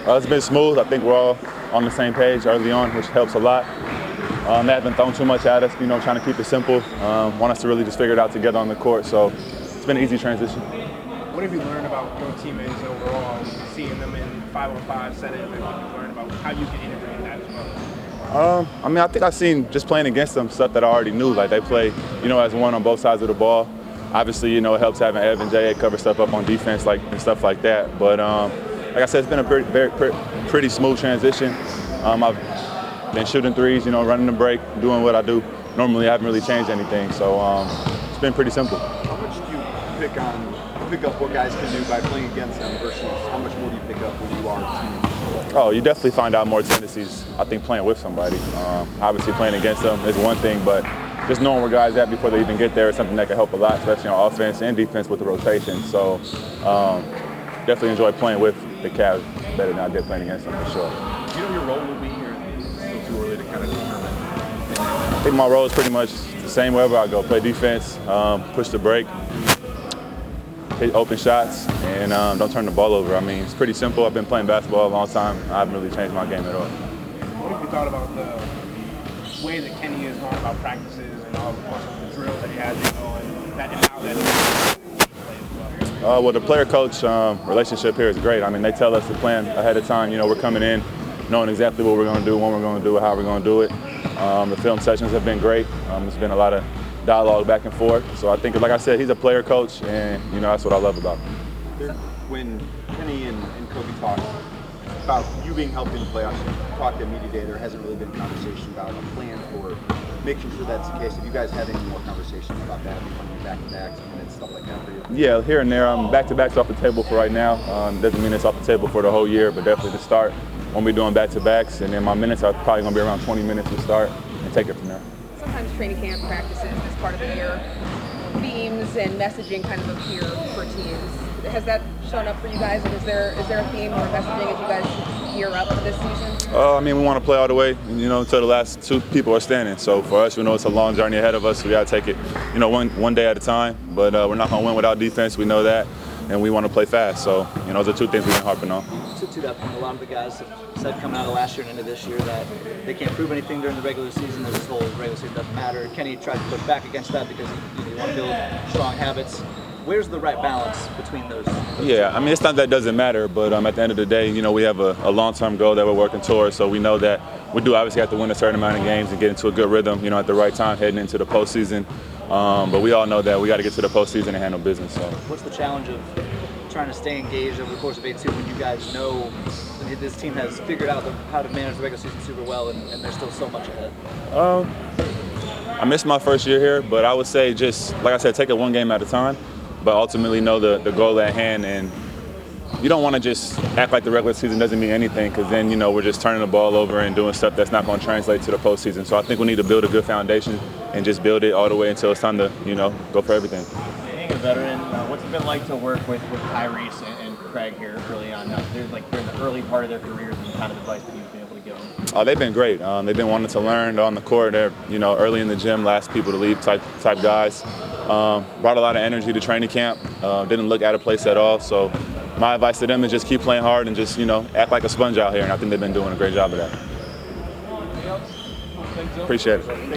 It's been smooth. I think we're all on the same page early on, which helps a lot. They haven't thrown too much at us, trying to keep it simple. Want us to really just figure it out together on the court. So it's been an easy transition. What have you learned about your teammates overall, seeing them in 5-on-5 settings, and what you've learned about how you can integrate that as well? I think I've seen just playing against them stuff that I already knew. Like they play, as one on both sides of the ball. Obviously, it helps having Ev and J.A. cover stuff up on defense and stuff like that. But like I said, it's been a pretty smooth transition. I've been shooting threes, running the break, doing what I do. Normally, I haven't really changed anything. So it's been pretty simple. How much do you pick up what guys can do by playing against them versus how much more do you pick up when you are teaming? Oh, you definitely find out more tendencies, I think, playing with somebody. Obviously, playing against them is one thing, but just knowing where guys are at before they even get there is something that can help a lot, especially on offense and defense with the rotation. So definitely enjoy playing with the Cavs better than I did playing against them, for sure. Do you know your role will be here? It's still too early to kind of determine. I think my role is pretty much the same wherever I go. Play defense, push the break, hit open shots, and don't turn the ball over. I mean, it's pretty simple. I've been playing basketball a long time. I haven't really changed my game at all. What have you thought about the way that Kenny has gone about practices and all the drills that he has and how that play as well? Well, the player-coach relationship here is great. I mean, they tell us to plan ahead of time. We're coming in knowing exactly what we're going to do, when we're going to do it, how we're going to do it. The film sessions have been great. There's been a lot of dialogue back and forth. So I think, like I said, he's a player coach, and that's what I love about him. When Kenny and Kobe talk about you being helped in the playoffs, you talked to media day, there hasn't really been a conversation about a plan for making sure that's the case. Have you guys had any more conversations about that, becoming back-to-backs and stuff like that for you? Yeah, here and there. Back-to-backs off the table for right now. Doesn't mean it's off the table for the whole year, but definitely to start. Won't be doing back-to-backs, and then my minutes are probably going to be around 20 minutes to start and take it from there. Sometimes training camp practices as part of the year, themes and messaging kind of appear for teams. Has that shown up for you guys? And is there a theme or messaging as you guys gear up for this season? I mean, we want to play all the way, until the last two people are standing. So for us, we know it's a long journey ahead of us. We got to take it, one day at a time. But we're not going to win without defense. We know that. And we want to play fast. So, those are two things we've been harping on. To that point, a lot of the guys have said coming out of last year and into this year that they can't prove anything during the regular season, that this whole regular season doesn't matter. Kenny tried to push back against that because you want to build strong habits. Where's the right balance between those? Yeah, I mean, it's not that it doesn't matter, but at the end of the day, we have a long-term goal that we're working towards. So we know that we do obviously have to win a certain amount of games and get into a good rhythm, at the right time heading into the postseason. But we all know that we got to get to the postseason and handle business. So what's the challenge of trying to stay engaged over the course of 8-2 when you guys know this team has figured out how to manage the regular season super well and there's still so much ahead? I missed my first year here, but I would say just, like I said, take it one game at a time, but ultimately know the goal at hand. And you don't want to just act like the regular season doesn't mean anything, because then, we're just turning the ball over and doing stuff that's not going to translate to the postseason. So I think we need to build a good foundation and just build it all the way until it's time to, go for everything. Being a veteran, what's it been like to work with Tyrese and Craig here early on? They're in the early part of their careers, and kind of advice that you've been able to give them? Oh, they've been great. They've been wanting to learn on the court. They're, early in the gym, last people to leave type guys. Brought a lot of energy to training camp. Didn't look out of place at all. So my advice to them is just keep playing hard and just, act like a sponge out here. And I think they've been doing a great job of that. Appreciate it.